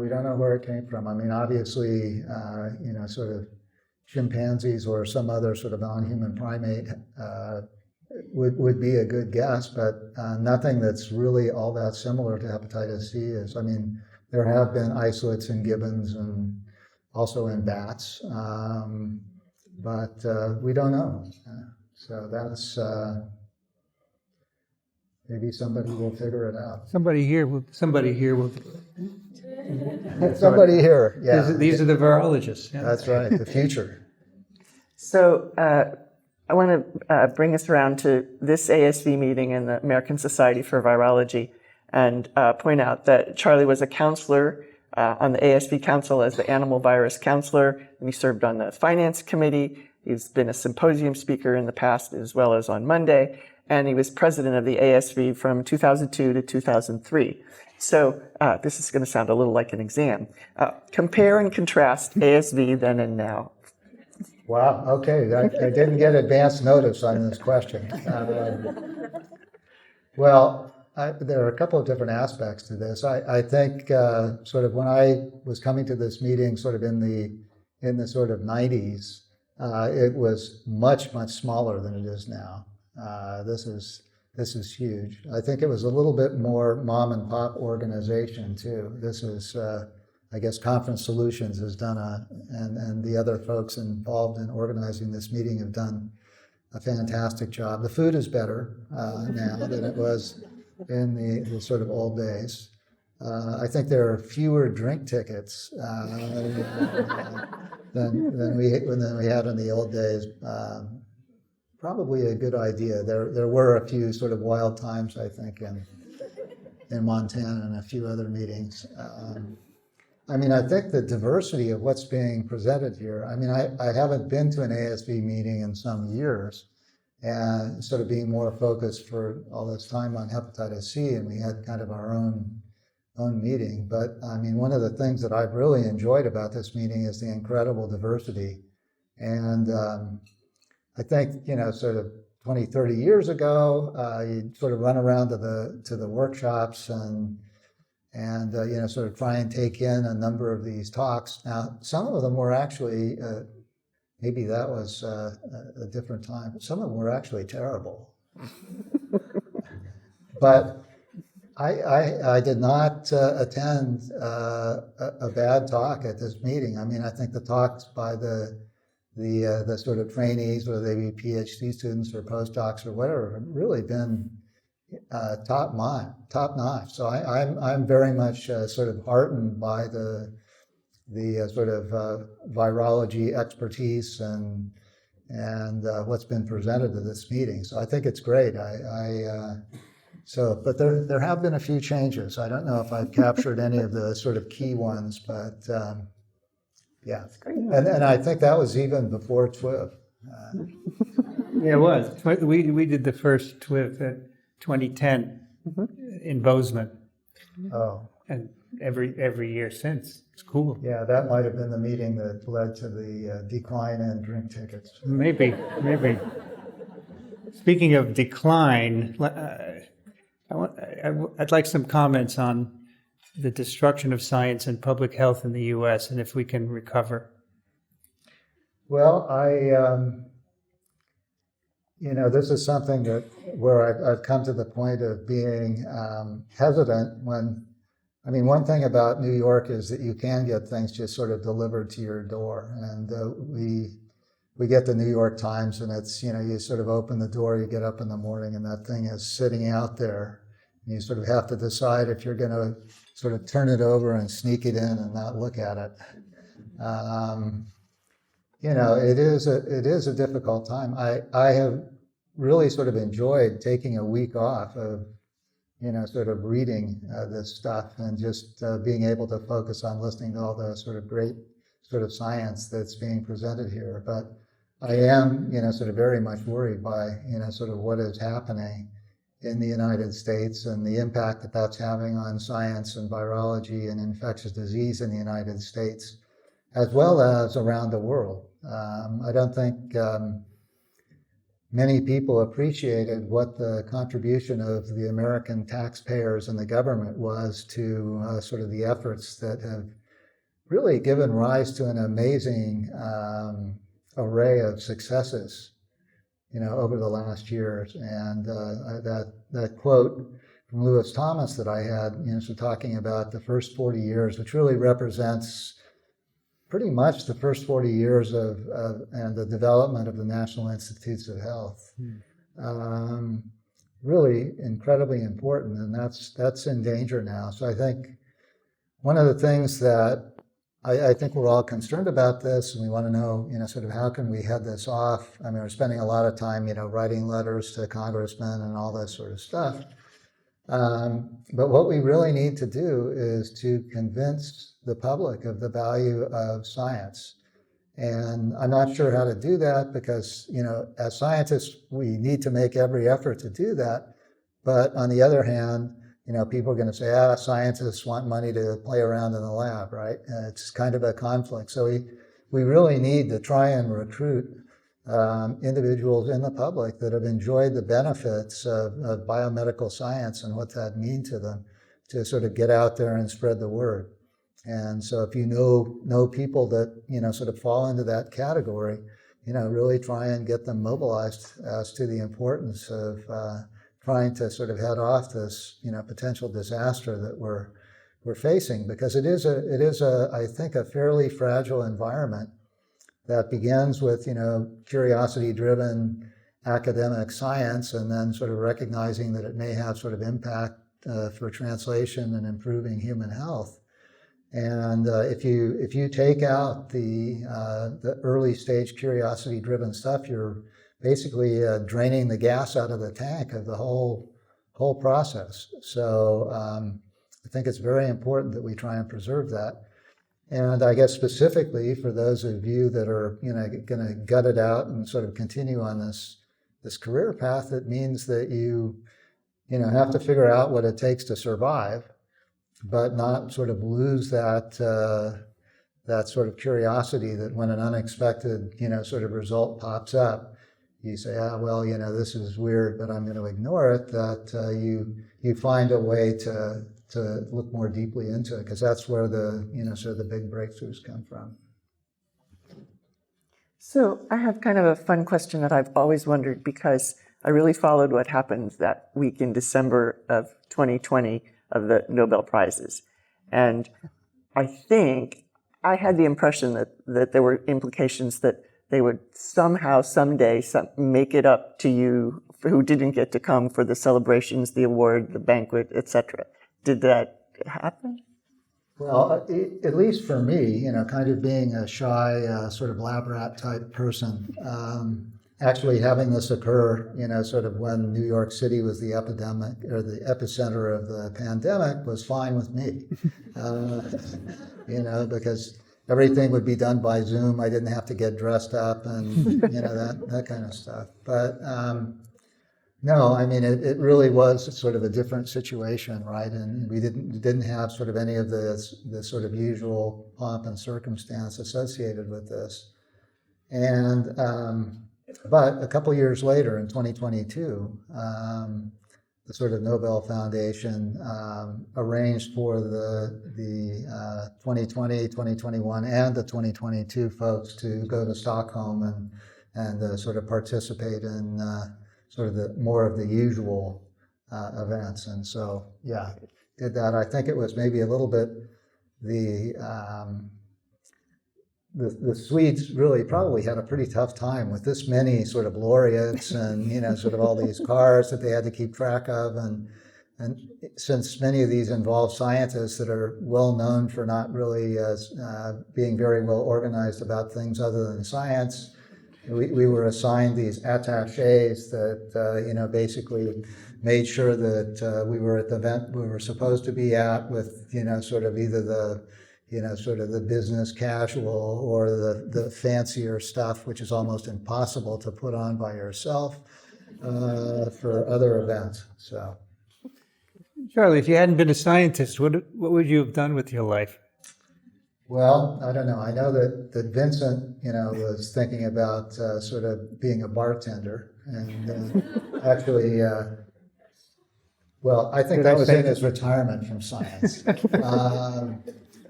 We don't know where it came from. obviously, sort of chimpanzees or some other sort of non-human primate would be a good guess, but nothing that's really all that similar to hepatitis C is. There have been isolates in gibbons and also in bats, but we don't know. So that's maybe somebody will figure it out. Somebody here will. Somebody here, yeah. These are the virologists. Yeah. That's right, the future. So I want to bring us around to this ASV meeting in the American Society for Virology and point out that Charlie was a counselor on the ASV Council as the Animal Virus Counselor, and he served on the Finance Committee. He's been a symposium speaker in the past as well as on Monday, and he was president of the ASV from 2002 to 2003. So this is going to sound a little like an exam. Compare and contrast ASV then and now. Wow, okay, I didn't get advance notice on this question. There are a couple of different aspects to this. I think sort of when I was coming to this meeting sort of in the sort of 90s, it was much, much smaller than it is now. This is huge. I think it was a little bit more mom and pop organization too. This is, I guess Conference Solutions has done and the other folks involved in organizing this meeting have done a fantastic job. The food is better now than it was in the sort of old days. I think there are fewer drink tickets than we had in the old days. Probably a good idea. There were a few sort of wild times, I think, in Montana and a few other meetings. I mean, I think the diversity of what's being presented here, I mean, I haven't been to an ASV meeting in some years, and sort of being more focused for all this time on hepatitis C, and we had kind of our own meeting. But I mean, one of the things that I've really enjoyed about this meeting is the incredible diversity. And I think, sort of 20, 30 years ago, you'd sort of run around to the workshops and sort of try and take in a number of these talks. Now, some of them were actually, maybe that was a different time, but some of them were actually terrible. But I did not attend a bad talk at this meeting. I mean, I think the talks by the sort of trainees, whether they be PhD students or postdocs or whatever, have really been top notch. So I'm very much sort of heartened by the sort of virology expertise and what's been presented at this meeting. So I think it's great. But there have been a few changes. I don't know if I've captured any of the sort of key ones, but yeah. And I think that was even before TWiV. Yeah, it was. We did the first TWiV at 2010 in Bozeman. Oh. And every year since. It's cool. Yeah, that might have been the meeting that led to the decline in drink tickets. Maybe. Speaking of decline, I'd like some comments on the destruction of science and public health in the U.S. and if we can recover. Well, this is something where I've come to the point of being hesitant when, I mean, one thing about New York is that you can get things just sort of delivered to your door. And we get the New York Times and it's, you sort of open the door, you get up in the morning and that thing is sitting out there. And you sort of have to decide if you're going to sort of turn it over and sneak it in and not look at it. It is a difficult time. I have really sort of enjoyed taking a week off of, sort of reading this stuff and just being able to focus on listening to all the sort of great sort of science that's being presented here. But I am, sort of very much worried by, sort of what is happening in the United States and the impact that that's having on science and virology and infectious disease in the United States, as well as around the world. I don't think many people appreciated what the contribution of the American taxpayers and the government was to sort of the efforts that have really given rise to an amazing array of successes, over the last years. And that quote from Lewis Thomas that I had, so talking about the first 40 years, which really represents pretty much the first 40 years of and the development of the National Institutes of Health. Really incredibly important, and that's in danger now. So I think one of the things that I think we're all concerned about this, and we want to know, sort of how can we head this off? I mean, we're spending a lot of time, writing letters to congressmen and all that sort of stuff. But what we really need to do is to convince the public of the value of science. And I'm not sure how to do that because, as scientists, we need to make every effort to do that. But on the other hand, people are going to say, scientists want money to play around in the lab, right? And it's kind of a conflict. So we really need to try and recruit individuals in the public that have enjoyed the benefits of biomedical science and what that means to them to sort of get out there and spread the word. And so if you know people that, sort of fall into that category, really try and get them mobilized as to the importance of trying to sort of head off this, potential disaster that we're facing, because it is I think, a fairly fragile environment that begins with, curiosity-driven academic science, and then sort of recognizing that it may have sort of impact for translation and improving human health. And if you take out the early stage curiosity-driven stuff, you're basically draining the gas out of the tank of the whole process. So I think it's very important that we try and preserve that. And I guess specifically for those of you that are going to gut it out and sort of continue on this career path, it means that you have to figure out what it takes to survive, but not sort of lose that sort of curiosity that when an unexpected sort of result pops up, you say, this is weird, but I'm going to ignore it. That you find a way to look more deeply into it, because that's where the sort of the big breakthroughs come from. So I have kind of a fun question that I've always wondered, because I really followed what happened that week in December of 2020 of the Nobel Prizes. And I think I had the impression that there were implications that they would somehow, someday, make it up to you who didn't get to come for the celebrations, the award, the banquet, etc. Did that happen? Well, at least for me, kind of being a shy, sort of lab rat type person, actually having this occur, sort of when New York City was the epidemic or the epicenter of the pandemic was fine with me, because everything would be done by Zoom. I didn't have to get dressed up and, that kind of stuff. But no, I mean, it really was sort of a different situation, right? And we didn't have sort of any of the sort of usual pomp and circumstance associated with this. And, but a couple years later in 2022, the sort of Nobel Foundation arranged for the 2020, 2021, and the 2022 folks to go to Stockholm and sort of participate in sort of more of the usual events. And so, yeah, did that. I think it was maybe a little bit the Swedes really probably had a pretty tough time with this many sort of laureates and, sort of all these cars that they had to keep track of. And since many of these involve scientists that are well known for not really being very well organized about things other than science, we were assigned these attaches that, basically made sure that we were at the event we were supposed to be at with, sort of either the sort of the business casual or the fancier stuff, which is almost impossible to put on by yourself for other events. So, Charlie, if you hadn't been a scientist, what would you have done with your life? well, I don't know. I know that Vincent, was thinking about sort of being a bartender, and actually, well, I think that was in his retirement from science.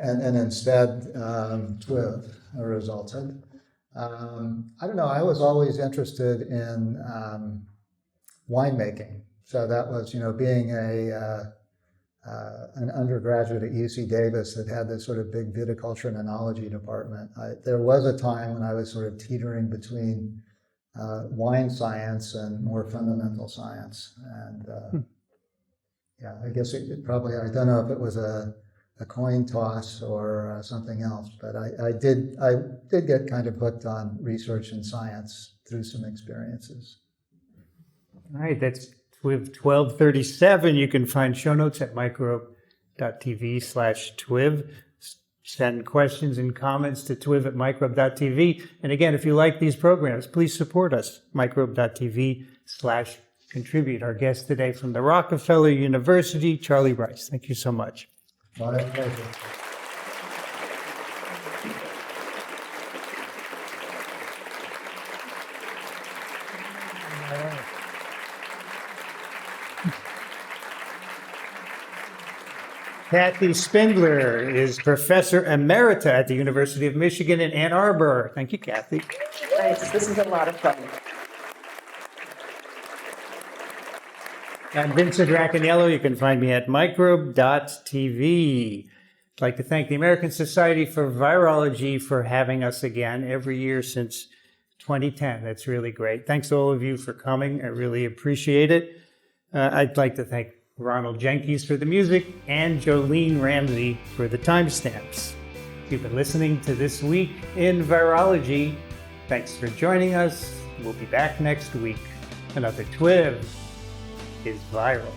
And instead, TWiV resulted. I don't know, I was always interested in winemaking. So that was, being an undergraduate at UC Davis that had this sort of big viticulture and enology department. There was a time when I was sort of teetering between wine science and more fundamental science. And yeah, I guess it probably, I don't know if it was a a coin toss or something else. But I did get kind of hooked on research and science through some experiences. All right, that's TWiV 1237. You can find show notes at microbe.tv/TWiV. Send questions and comments to twiv@microbe.tv. And again, if you like these programs, please support us, microbe.tv/contribute. Our guest today from the Rockefeller University, Charlie Rice. Thank you so much. My pleasure. Kathy Spindler is Professor Emerita at the University of Michigan in Ann Arbor. Thank you, Kathy. Thanks. This is a lot of fun. I'm Vincent Racaniello. You can find me at microbe.tv. I'd like to thank the American Society for Virology for having us again every year since 2010. That's really great. Thanks to all of you for coming. I really appreciate it. I'd like to thank Ronald Jenkins for the music and Jolene Ramsey for the timestamps. You've been listening to This Week in Virology. Thanks for joining us. We'll be back next week. Another TWiV is viral.